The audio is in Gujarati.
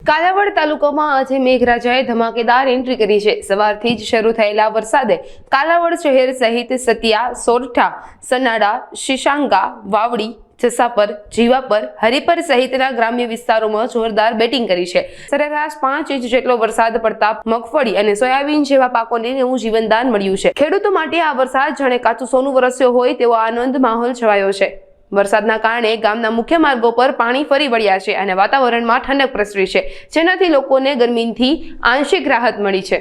કાલાવડ તાલુકામાં આજે મેઘરાજાએ ધમાકેદાર એન્ટ્રી કરી છે। સવારથી જ શરૂ થયેલા વરસાદે કાલાવડ શહેર સહિત સતિયા, સોરઠા, સનાડા, શીશાંગા, વાવડી, જસાપર, જીવાપર, હરિપર સહિતના ગ્રામ્ય વિસ્તારોમાં જોરદાર બેટિંગ કરી છે। સરેરાશ 5 ઇંચ જેટલો વરસાદ પડતા મગફળી અને સોયાબીન જેવા પાકોને નવું જીવનદાન મળ્યું છે। ખેડૂતો માટે આ વરસાદ જાણે કાચું સોનું વરસ્યો હોય તેવો આનંદ માહોલ છવાયો છે। વરસાદના કારણે ગામના મુખ્ય માર્ગો પર પાણી ફરી વળ્યા છે અને વાતાવરણમાં ઠંડક પ્રસરી છે, જેનાથી લોકોને ગરમીથી આંશિક રાહત મળી છે।